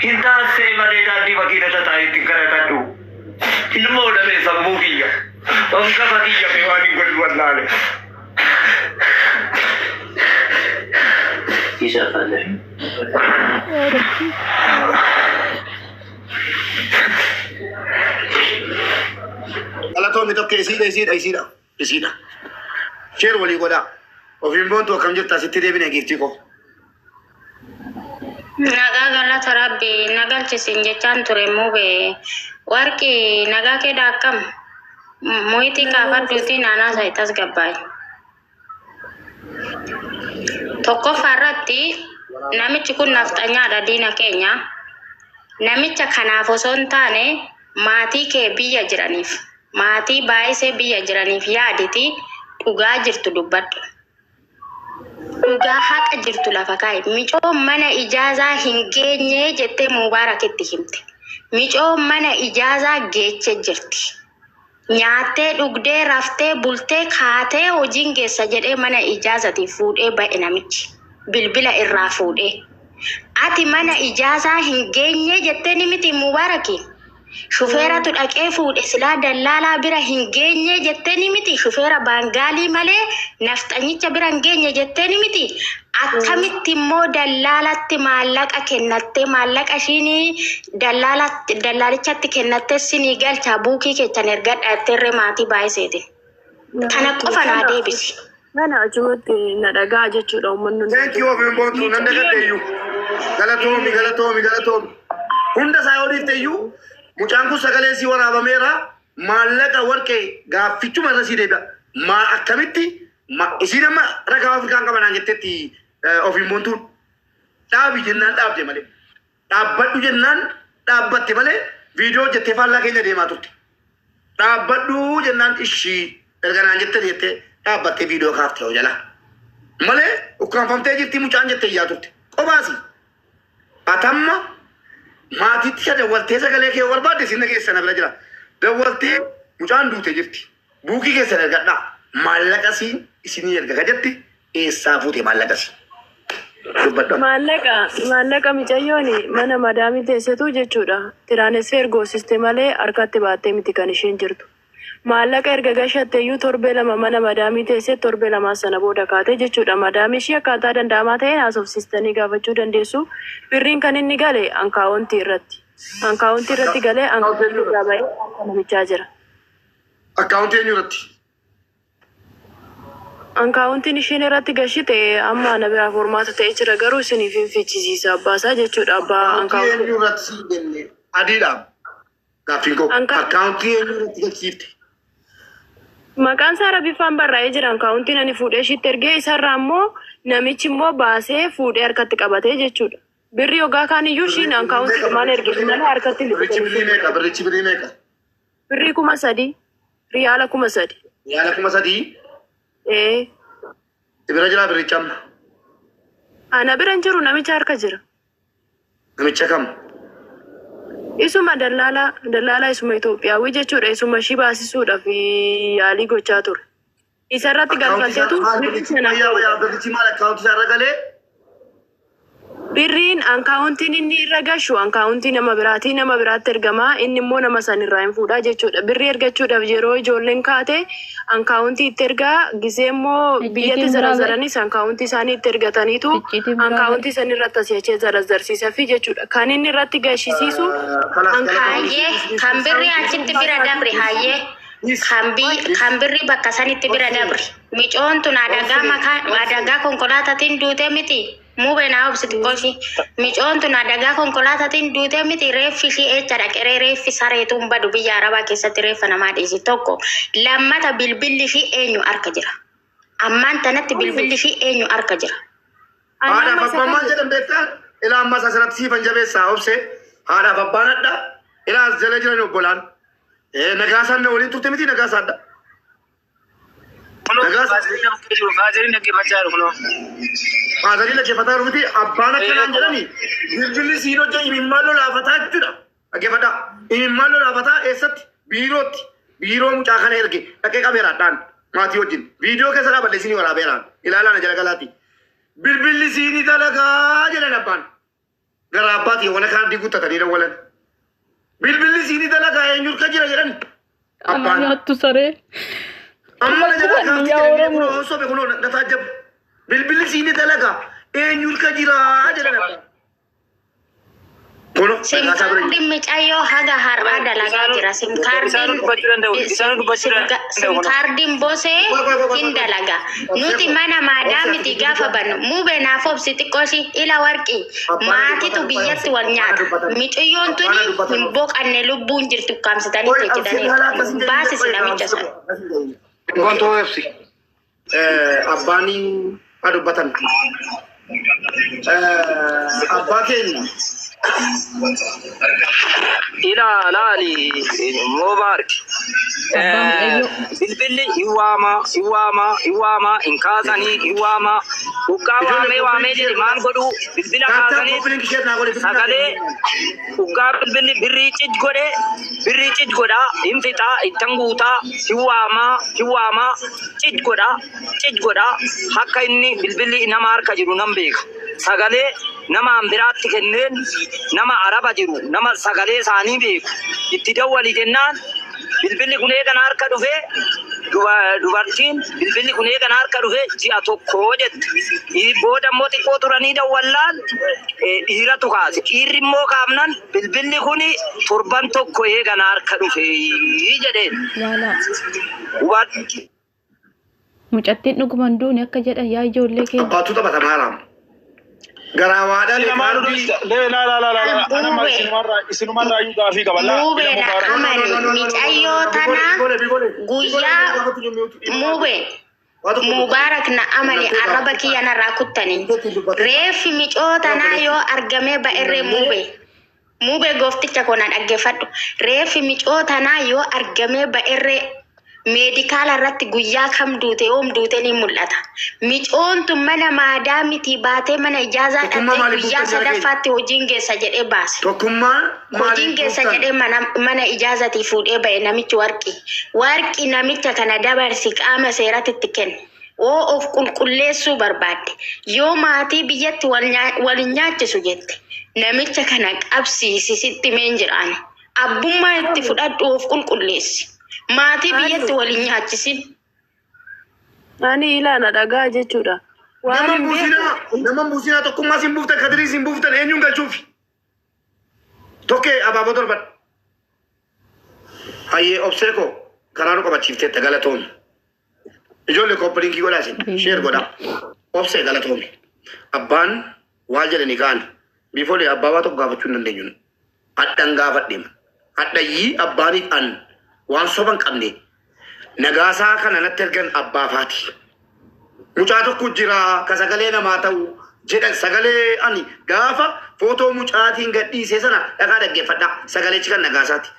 Hinta se malega di makina tatai tingkara kadu. Ilmu udah le sambu kiya. Tongka bakiya bewani berdua lale. Kisah pada. Kalau tuh minta kesida. Share wali goda. Ofin bon tuh kamjut tasih tidak bina gifti ko. Naga gala tarabi nagal cisin jechan turemu be warki naga ke dakam muiti kafa duti nana saitas gabay tokko farratti namichi kun naftanya ada dina Kenya namicha kanaaf osoo hin taane maatii kee biyya jiraniif maatii baay'isee biyya jiraniif yaaditi dhugaa jirtu dubbadhu. Dhugaa haqa jirtu lafa kaa'e micoo mana ijaazaa hin geenye jettee Mubaarakitti himte. Micoo mana ijaazaa geeche jirti. Nyaattee dhugdee raftee bultee kaatee hojiin geessa jedhee mana ijaazati fuudhee ba'e namichi. Bilbila irraa fuudhee. Ati mana ijaazaa hin geenye jettee ni miti Mubaaraki. Shufeeratu dhaqee fuudhe silaa dallaalaa bira hin geenye jettee ni miti. Shufeera baangaalii malee nafxanyicha bira hin geenye jettee ni miti. Akkamitti immoo dallaalatti maallaqa kennattee maallaqa ishiin dallaalichatti kennattee sinii galchaa buukii keechan ergadha jetteerree maatii baay'iseeti. Kana qofa naa deebisi. Mana achumatti na dhagaa jechuudha uummanni. Thank you ofin bon tuh nanda kaddeeyyuu. Galatoomi. Hunda isaa oliifteeyyuu. Mucaan kun sagalee si waraabameera maallaqa warqee gaaffichuma irra si deebi'a. Akkamitti isiin amma ragaa Afrikaan qabanaan jettetti ofiin boontuun dhaabi jennaan dhaabde malee. Dhaabbadhu jennaan dhaabbatte malee viidiyoo jettee faallaa keenya deemaa turte. Dhaabbadhu jennaan ishii erganaan jettee dhaabbattee viidiyoo kaaftee hoo jala. Malee ukkaanfamtee jirti mucaan jettee iyyaa turte. Qobaasi. Atamma maatiitti isa dawwaltee sagalee kee barbaadde sinna keessa na bira jira. Dawwaltee mucaan duute jirti. Buukii keessa ergadhaa. Maallaqa isinii erga jetti eessaa fuute maallaqa si. Maallaqa micayyooni mana madaamii teessetu jechuudha. Tiraanesfeer goosiste malee harkatti baattee miti kan isheen jirtu. Maallaqa erga gashatteeyyuu torbee lama mana madaamii teessee torbee lamaa sana booda kaatee jechuudha. Madaamii ishee akkaataa danda'amaa ta'een haasofsiistanii gaafachuu dandeessu. Birriin kan inni gale ankaawuntii irratti. Ankaawuntii irratti galee ankaawuntii irraa ba'ee namichaa jira. Akkaawuntii eenyu irratti? Ankaawuntiin isheen irratti gashite amma na biraa formaata ta'ee jira garuu isiniif hin fichisiisa abbaasaa jechuudha. Abbaa ankaawuntii eenyu irratti si jenne adiidhaan gaaffiin koo akkaawuntii eenyu irratti gashifte? Maqaan isaa Rabiffaan barraa'ee jira. Ankaawuntiin ani fuudhee ishiitti ergee isarraa immoo namichi immoo baasee fuudhee harkatti qabatee jechuudha. Birri ogaa kaaniyyuu ishiin ankaawuntii maal ergite malee harkatti Birrichi birrii meeqa? Birrii 3,000. Riyaala 3,000. Riyaala 3,000? Bira jira birricha amma? Ana bira hin jiru namicha harka jira. Namicha kam? Isuma dallaalaa isuma Itoophiyaawii jechuudha. Isuma ishii baasisuudhaaf yaalii gochaa ture. Isarratti galfatteetu birrichi maal akkaawuntii isaa irra galee? Birriin ankaawuntiin inni irra gashu ankaawuntii nama biraatti ergamaa inni immoo nama sanirraa hin fuudhaa jechuudha. Birrii ergachuudhaaf yeroo ijoolleen kaate ankaawuntii itti ergaa gisee immoo biyyatti zarazaranis ankaawuntii isaanii itti ergataniitu ankaawuntii sanirratti asii achee zarazarsiisafi jechuudha. Kan inni irratti gashisiisu kan birrii achitti bira dabre hayyee. Kan birrii bakka sanitti bira dabre. Micoon tun adagaa konkolaataatiin duute miti. Mube na obsiti koshi. Micoon tun adagaa konkolaataatiin duute miti reeffi ishii echa dhaqeree reeffi sareetuun badu biyya Arabaa keessatti reeffa namaa dhiisi tokko. Lammata bilbilli ishii eenyu harka jira. Ammaan tanatti bilbilli ishii eenyu harka jira. Haadhaaf abbaan maal jedhan beektaa? Ilaa ammas asirratti siifan jabeessaa obse. Haadhaaf abbaan adda. Ilaa as jala jiran obbolaan. Nagaasaan na waliin turte miti nagaasaadha. Faazariin dhaggeeffachaa jiru kunoo. Faazariin dhaggeeffataa jiru miti abbaan akkanaan jedhani bilbilli siin hojja imimmaan lolaafataa jechuudha. Dhaggeeffadhaa. Imimmaan lolaafataa eessatti? Biirootti. Biiroo mucaa kana erge dhaqee qabeeraadhaan maatii wajjin. Viidiyoo keessa dhaabballe siinii waraabeeraan. Ilaalaa na jala galaati. Bilbilli siinii dalagaa jedhan abbaan. Garaabbaati wana kaardii guuttatanii dawwalan. Bilbilli siinii dalagaa eenyuun ka jira jedhan. Abbaan. Nyaattu saree. Amma na jala kaaftii jedhanii kunoo osoo beekunoo na taajjabu. Bilbilli siinii dalagaa eenyuun ka jira jedhan. Kuno Simkaardiin micayyoo haga har'aa dalagaa jira. Simkaardiin bosee hin dalaga. Nuti mana maadaamiti gaafa bannu muubee naaf obsi xiqqoosi ila warqii maatitu biyyatti wal nyaata. Miciyyoon tuni hin boqanne lubbuun jirtu kaamsitanii jechitanii baasisi namicha sana. Gontoo ibsi. Abbaanii adubbatan. Abbaa keenya. Ilaali Mubarak. Bilbilli hiwama inkaasanii hiwama ukkaa waamee jedhe maal godhu bilbila kaasanii sagalee ukkaa bilbilli birrii cij godha hinfixaa ittan guutaa hiwama cij godha akka inni bilbilli nama harka jiru nan beeka sagalee nama ambiraatti kenneen nama araba jiru nama sagalee isaanii beeku itti dawwali jennaan bilbilli kun eegan harka dhufee dubartiin bilbilli kun eegan harka dhufee ji'a tokko jette booda immoo xiqqoo turanii dawwallaan dhiiratu kaase dhiirri immoo kaafnan bilbilli kun torban tokko eegan harka dhufee jedheen. Mucattiin dhuguman duuni akka jedhan yaa ijoollee keenya. Abbaatu taphata maalaam. Garawaadhaan isinumarraa iyyuu gaafii qaba. Muubeedha amani micayyoo tana guyyaa Mubarak na amani arraba kiyya narraa kuttanii reeffi micoo tanaa yoo argamee ba'erree muubee goofticha koo na dhaggeeffadhu reeffi micoo tanaa yoo argamee ba'erree meedikaala irratti guyyaa kam duute oom duute ni mul'ata. Micoon tun mana maadaamiti baatee mana ijaazaa dhattee guyyaa sadaffaatti hojiin geessa jedhee baase. Hojiin geessa jedhee mana ijaazatii fuudhee ba'e namichi warqi namicha kana dabarsi qaama seeratti itti kenne. Oo of qulqulleessuu barbaadde yoo maatii biyyatti wal nyaachisu jette namicha kana qabsiisi sitti meen jiraan abbummaa itti fudhadhu of qulqulleessi. Maatii biyyatti waliin nyaachisin. Ani ilaana dhagaa jechuudha. Nama buusinaa tokkummaa siin buuftan kadirii siin buuftan eenyuun galchuufi. Tokkee abaaboo torban. Hayyee obsee koo karaa nu qabachiifteetta galatoomi. Ijoollee koppiliinkii godhaa isin sheer godhaa. Obsee galatoomi. Abbaan waal jedhanii kaan biifoolee abbaabaa tokko gaafachuu hin dandeenyu. Hadhan gaafadheema. Hadhayyii abbaaniif an. Waan soban qabne nagaasaa kana natti ergan abbaafaati. Mucaa tokko jira ka sagalee namaa ta'u jedhan sagalee ani gaafa footoo mucaatiin gadhiisee sana dhaqaa dhaggeeffadha sagaleechi kan nagaasaati.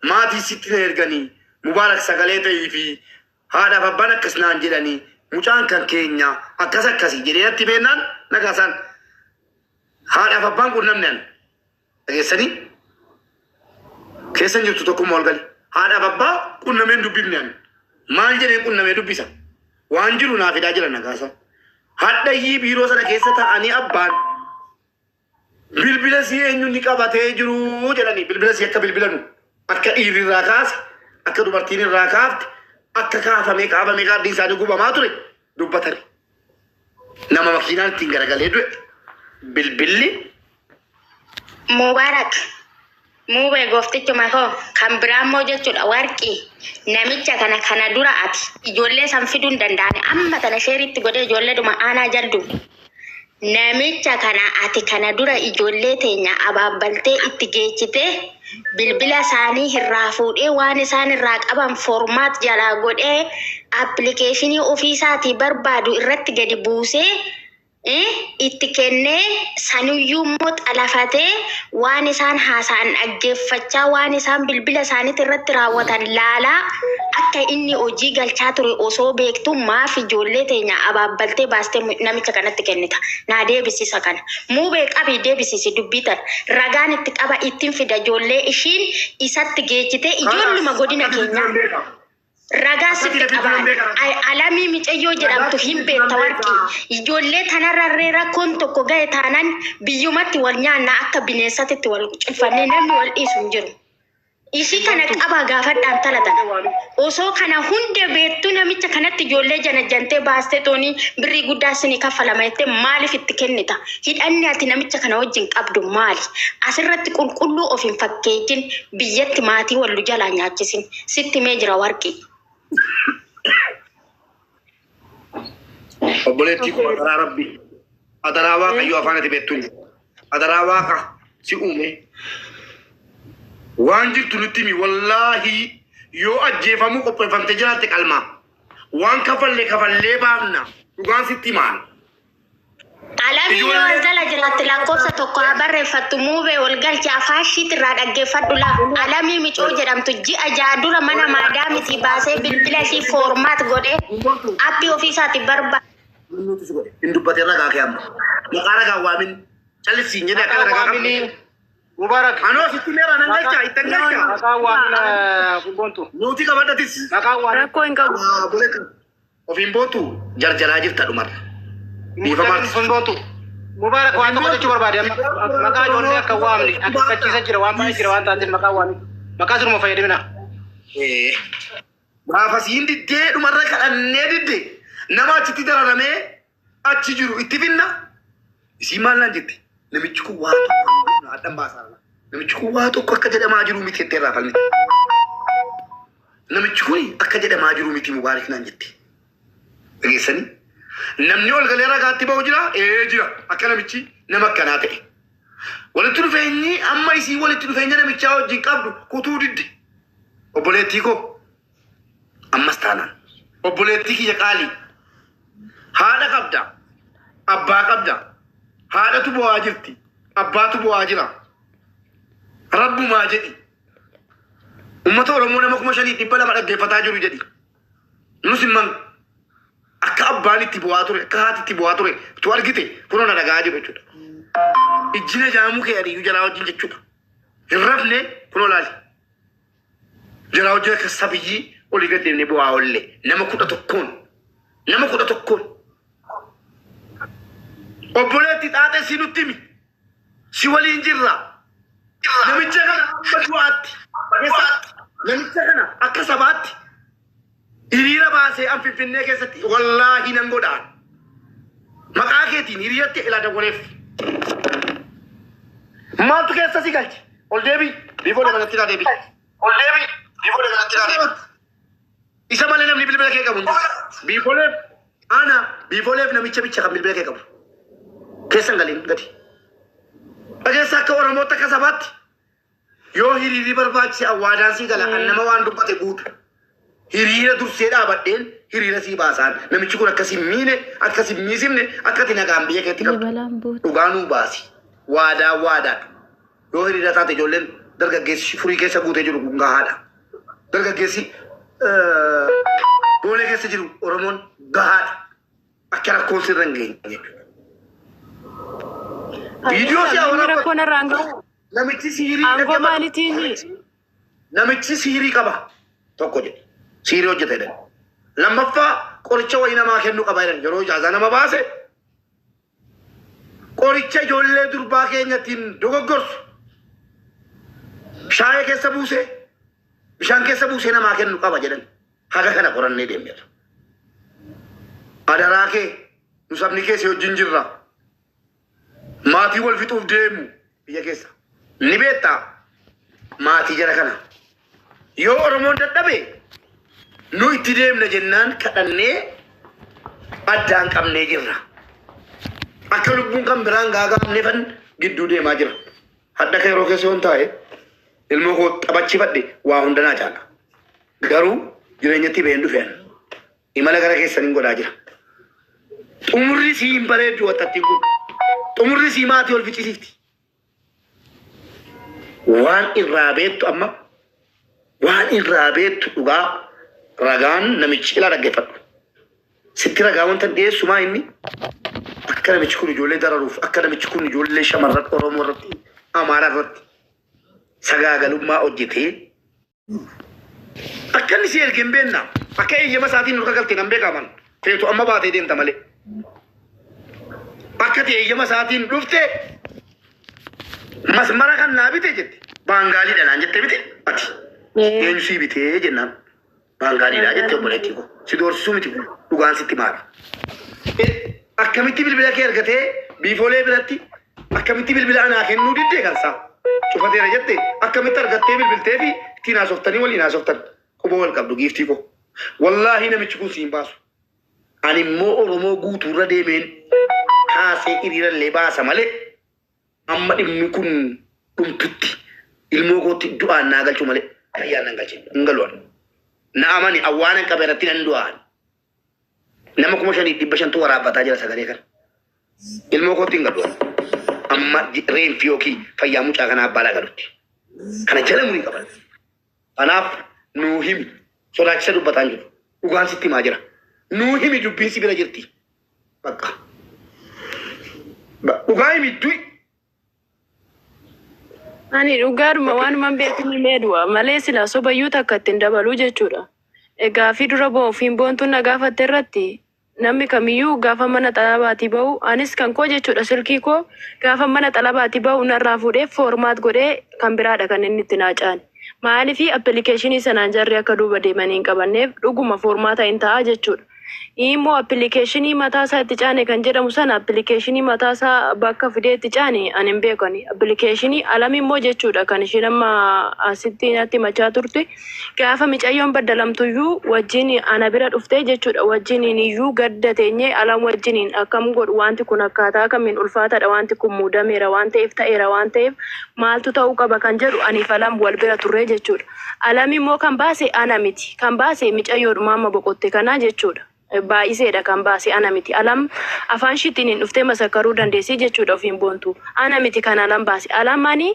Maatii sitti erganii Mubaarak sagalee ta'ii fi haadhaaf abbaan akkas naan jedhanii mucaan kan keenya akkasii jedhee natti beennaan nagaasaan haadhaaf abbaan qunnamne an dhageessanii keessan jirtu tokkummaa ol gali. Haadhaaf abbaa qunnameen dubbifne maal jedhee qunnamee dubbisa waan jiru naaf fidaa jira nagaasa hadhayyii biiroo sana keessa ta'anii abbaan bilbila si eenyuun ni qabatee jiru jedhanii bilbila si akka bilbilanu akka dhiirri irraa kaase akka dubartiin irraa kaafte akka kaafamee kaardiin isaanii gubamaa ture dubbatani nama makiinaan ittiin garagalee du'e bilbilli. Mubarak. Muubee gooftichuma koo kan biraammoo jechuudha warqii namicha kana dura ati ijoollee san fiduu hin danda'ane amma tana sheeritti godhee ijoollee dhuma aanaa jaldu namicha kana ati kana dura ijoollee teenya abaabbaltee itti geechitee bilbila isaanii irraa fuudhee waan isaan irraa qaban formaat jalaa godhee appilikeeshinii ofiisaatii barbaadu irratti gadi buusee itti kennee sanuyyuu immoo xalafatee waan isaan haasa'an dhaggeeffachaa waan isaan bilbila isaaniitti irratti raawwatan laalaa akka inni hojii galchaa ture osoo beektu maaf ijoollee teenya abaabbaltee baastee namicha kanatti kennita. Naa deebisisa kana. Muubee qabii deebisisi dubbitan ragaan itti qaba ittiin fida ijoollee ishiin isatti geechitee ijoolluma godina keenyaa. Ragaa sitti qabaan alamii micayyoo jedhamtu hin beekta warqii ijoollee tanarrarree rakkoon tokko ga'e taanaan biyyumatti wal nyaanna akka bineensatti wal cufannee namni wal dhiisu hin jiru. Isi kana qaba gaafadhaan talatan osoo kana hunda beektu namicha kanatti ijoollee janajjantee baastee toonii birrii guddaa isinii kaffalama jettee maaliif itti kennita? Hidhanni ati namicha kana wajjin qabdu maali? Asirratti qulqulluu of hin fakkeetin biyyatti maatii wallu jalaa nyaachisin sitti mee jira warqii. Obboleettii koo adaraa rabbi adaraa waaqayyo afaanati beektuun adaraa waaqa si uume waan jirtu nutti mi wallaahi yoo ajjeefamuu qopheeffamte jiraatte qalmaa waan kafallee baafna dhugaan sitti maal. Alamii yoo jala jiraatti lakkoofsa tokko barreeffattu muubee walgalcha afaashiit irraa dhaggeeffadhu la alamii micoo jedhamtu ji'a jaadura mana maadaamiti baasee bilbila ishii foormaat godhee appii ofiisaati barbaada. Hin dubbatee ragaa kee amma maqaa ragaa waamin callisiin jedhee akka ragaa qabne. Mubarak. Anoo sitti meera nan galcha ittan galcha. Maqaa waan bontu. Nuti qabadhatis. Maqaa waan. Rakkoo hin qabu. Ofiin bootu jarjaraa jirta dhumarra. Mubarak waan tokko jechuu barbaade maqaa ijoollee akka waamne akka fakkiisa jira waan baay'ee jira waan taateen maqaa waamne maqaa siruma fayyadamina. Gaafa siin diddee dhumarra kadhannee didde nama achitti dararamee achi jiru itti finna isii maal naan jette namichi kun waa tokko addan baasaa namichi kun waa tokko akka jedhamaa jiru miti jettee irraa falmite namichi kun akka jedhamaa jiru miti Mubaarak naan jette dhageessanii. Namni ol galee ragaatti ba'u jira jira akka namichi nama akkanaa ta'e walitti dhufeenyi amma isii walitti dhufeenya namichaa wajjin qabdu kutuu didde obboleettii koo ammas taanaan obboleettii kiyya qaalii haadha qabda abbaa qabda haadhatu bu'aa jirti abbaatu bu'aa jira rabbumaa jedhi ummata Oromoo nama 5,200 dhaggeeffataa jiru jedhi nus imman akka abbaan itti bu'aa ture akka haati itti bu'aa ture tu argite kunoo na dhagaa jiru jechuudha. Ijjina jaamuu kee adiyyuu jalaa wajjin jechuudha. Hin rafne kunoo laali. Jalaa wajjin akka sabiyyii olii gad deemnee bu'aa ollee nama 11 obboleetti xaaxee si nutti himi si waliin jirra namicha kana akka du'aatti namicha kana akka sabaatti hiriira baasee an Finfinnee keessatti wallaahi nan godhaan maqaa keetiin hiriiratti ilaa dagoleef maaltu keessa si galche ol deebii biifoo dabalatti ilaa deebii ol deebii biifoo dabalatti ilaa deebii isa malee namni bilbila kee qabu biifooleef ana biifooleef namicha bicha kan bilbila kee qabu keessan galiin gadi dhageessa akka Oromoota akka sabaatti yoo hiriirii barbaachise awwaadaan si gala an nama waan dubbate guutu hiriira dursee dhaabadheen hiriira sii baasaan namichi kun akkasiin miine akkasiin miisimne akkati nagaan biyya keetti qabdu dhugaanuu baasi waadaan yoo hiriira taate ijoolleen dargaggeessi furii keessa guutee jiru kun gahaadha dargaggeessi boolee keessa jiru Oromoon gahaadha akka rakkoon sirra hin geenye viidiyoo si awwaala namichi sihirii qaba tokko jedhe sihirii hojjeta jedhan lammaffaa qoricha wayii namaa kennuu qaba jedhan yeroo ijaazaa nama baase qoricha ijoollee durbaa keenyattiin dogoggorsu shaayee keessa buusee bishaan keessa buusee namaa kennuu qaba jedhan haga kana qorannee deemneerra. Adaraa kee nu sabni keessa wajjin jirra maatii wal fixuuf deemu biyya keessa ni beektaa maatii jara kana yoo Oromoon dadhabe nu itti deemna jennaan kadhannee addaan qabnee jirra akka lubbuun kan biraan gaagaafnee fan gidduu deemaa jira hadda ka yeroo keessa yoon taa'e ilmoo koo xabachifadhe waa hundanaa caala garuu jireenyatti ba'een dhufeen imala gara keessaniin godhaa jira xumurri sii hin bareeddu waxxattiin kun xumurri sii maatii ol ficcisiifti waan irraa beektu amma waan irraa beektu dhugaa ragaan namichi ilaa dhaggeeffadhu sitti ragaa wanta dhiyeessumaa inni akka namichi kun ijoollee dararuuf akka namichi kun ijoollee shamarran Oromoo irratti Amaaraa irratti sagaagalummaa hojjetee akka inni si erge hin beekna Akka eeyyama isaatiin nurka galtee nan beekaman. Feetu amma baatee deemta malee. Akka ta'e eeyyama isaatiin dhufte masmara kan naa bite jette. Baangaaliidha naan jette bite ati. Eenyu sii bitee jennaan. Baangaaliidha jette obboleettii ko. Si doorsisuu miti dhugaan sitti maala. Akkamitti bilbila kee argatee biifoolee biratti akkamitti bilbila anaa kennuu diddee kansaa. Cufateera jette akkamitti argattee bilbiltee fi ittiin haasoftanii waliin haasoftan. Quba wal qabdu giiftii ko. Wallaahi namichi kun siin baasu. Ani immoo Oromoo guutuurra deemeen kaasee hiriirallee baasa malee amma dhimmi kun dhumtutti ilmoo kootti du'aan naa galchu malee ayyaan nan galche hin galuun. Na amani awwaanan qabeeratti nan du'aan. Nama 5,500 waraabbataa jira sagalee kana. Ilmoo kootti hin galuun. Amma reenfi yookiin fayyaa mucaa kanaa abbaa galutti. Kana jala murii qaban. Kanaaf nuu himi sodaachisa dubbataan jiru. Dhugaan sitti himaa jira. Nuu himi dubbiin si bira jirti. Bakka. Dhugaa himi du'i. Ani dhugaadhuma waanuma beekni meedua malee sila sobayyuu takka ittiin dabaluu jechuudha. Egaa fi dura ofiin boontuun na gaafatte irratti namni kamiyyuu gaafa mana xalabaatii bahu anis kan koo jechuudha silkii koo gaafa mana xalabaatii bahu narraa fuudhee foormaat godhee kan biraadha kan inni itti naacaan. Maaliif appilikeeshinii sanaan jarri akka duuba deemanii hin qabanneef dhuguma foormaata hin ta'a jechuudha. Immoo appilikeeshinii mataasaa itti caane kan jedhamu sana appilikeeshinii mataasaa bakka fidee itti caane ani hin beekani. Appilikeeshinii alami immoo jechuudha kan isheen amma asitti natti machaa turte gaafa micayyoon baddalamtuyyuu wajjin ana bira dhuftee jechuudha wajjiniin iyyuu gadda teenyee alam wajjiniin akkam godhu wanti kun akkaataa kamiin ulfaataadha wanti kun muudameera waan ta'eef ta'eera waan ta'eef maaltu ta'uu qaba kan jedhu aniif alam wal bira turree jechuudha. Alami immoo kan baase ana miti kan baase micayyoodhuma amma boqotte kanaa jechuudha. Baay'iseedha kan baase ana miti alam afaan shittiin dhuftee masakkaruu dandeessii jechuudha ofiin boontu ana miti kan alam baase alamani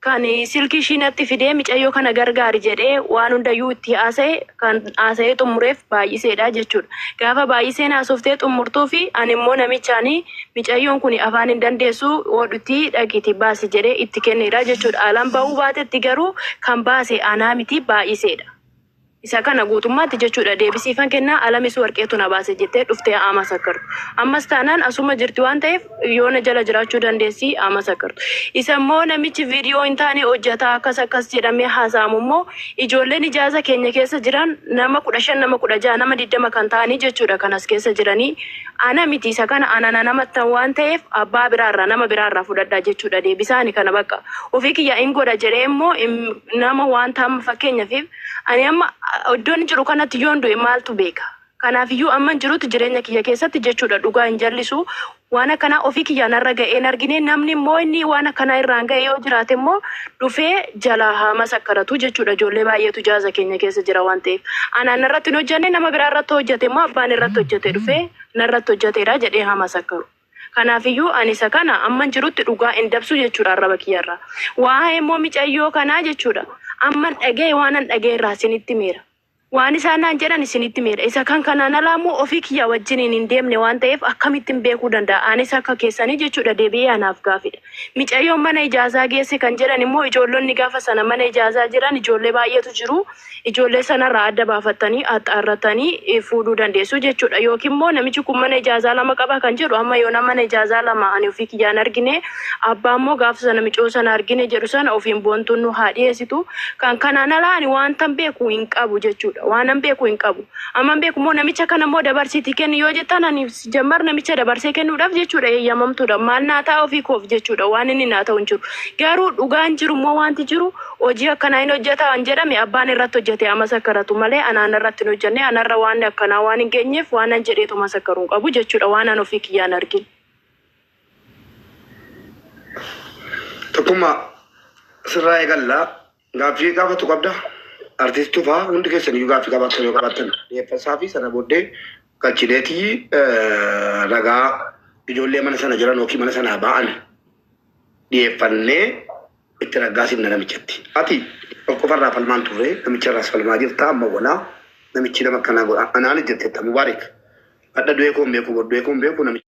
kan silkii ishiinatti fidee micayyoo kana gargaari jedhee waan hundayyuu itti haasa'e kan haasa'ee xumureef baay'iseedha jechuudha gaafa baay'iseen haasoftee xumurtuu fi ani immoo namichaanii micayyoon kun afaan hin dandeessu oodhutti dhaqiitii baasi jedhee itti kenneedha jechuudha alam ba'uu baatetti garuu kan baase ana miti baay'iseedha. Isa kana guutummaatti jechuudha deebisiifan kennaa alamis warqeetu na baase jettee dhuftee ama sakkartu. Ammas taanaan asuma jirti waan ta'eef yoona jala jiraachuu dandeessi ama sakkartu. Isa immoo namichi viidiyoo hin taane hojjetaa akkas jedhamee haasa'amu immoo ijoolleen ijaaza keenya keessa jiran nama 15 nama 16 nama 20 kan ta'anii jechuudha kanas keessa jiranii ana miti isa kana ana namatti waan ta'eef abbaa biraarraa nama biraarraa fudhadhaa jechuudha deebisaani kana bakka ofii kiyya hin godha jedhee immoo nama waan ta'ama fakkeenyaaf ani amma iddoon jiru kanatti yoon du'e maaltu beeka. Kanaaf iyyuu amma jirutu jireenya kiyya keessatti jechuudha dhugaa hin jallisu waan akkanaa ofii kiyyaan irra ga'een argine namni immoo inni waan akkanaa irraan ga'e yoo jiraate immoo dhufee jala hama sakkaratu jechuudha ijoollee baay'eetu ijaaza keenya keessa jira waan ta'eef. Anaan irratti hin hojjenne nama biraa irratti hojjete immoo abbaan irratti hojjete dhufee narratti hojjeteedha jedhee hama sakkaru. Kanaaf iyyuu ani isa kana amma jirutti dhugaa hin dabsu jechuudha arraba kiyyarraa. Waa'ee immoo micayyoo kanaa jechuudha. Amma dhagee waan an dhagee irraa isinitti meera. Waan isaan naan jedhan isinitti meera. Isa kan kanaan alaamoo ofii kiyya wajjiniin hin deemne waan ta'eef akkamittiin beekuu danda'a. Anis akka keessanii jechuudha deebi'ee anaaf gaafidha. Micayyoon mana ijaazaa geesse kan jedhan immoo ijoollonni gaafa sana mana ijaazaa jiran ijoollee baay'eetu jiru. Ijoollee sanarraa adda baafattanii axxaarratanii fuudhuu dandeessu jechuudha. Yookiin immoo namichi kun mana ijaazaa lama qaba kan jedhu amma yoo nama mana ijaazaa lama ani ofii kiyyaan argine abbaa immoo gaafa sana micoo sana argine jedhu sana ofiin boontuun nu haa dhiyeessitu. Kan kanaan alaa ani waantan beeku hin qabu jechuudha. Waan an beeku hin qabu. Amma beeku immoo namicha kana immoo dabarsiitii kennu yoo jettan ani jammar namicha dabarsee kennuudhaaf jechuudha eeyyamamtuudha. Maal naa ta'a ofii koof jechuudha waan inni naa ta'u hin jiru. Garuu dhugaan jiru immoo wanti jiru hojii akkanaa hin hojjeta waan jedhame abbaan irratti hojjete ama sakkaratu malee anaan irratti hin hojjenne anarra waan akkanaa waan hin geenyeef waan an jedheetu ma sakkaruu hin qabu jechuudha waan an ofii kiyyaan argine. Tokkummaa sirraa eegallaa gaaffii gaafatu qabda. Artistuu fa'aa hundi keessanii gaaffii qabaatan yoo qabaatan dhiyeeffasaa fi sana booddee galchineetii ragaa ijoollee mana sana jiran yookiin mana sanaa ba'an dhiyeeffannee itti raggaasifna namichatti. Ati qofarraa falmaan turre namicharraas falmaa jirta amma walaa namichi nama akkanaa godha anaan jetteetta mubaarik adda du'ee koon beeku namichi.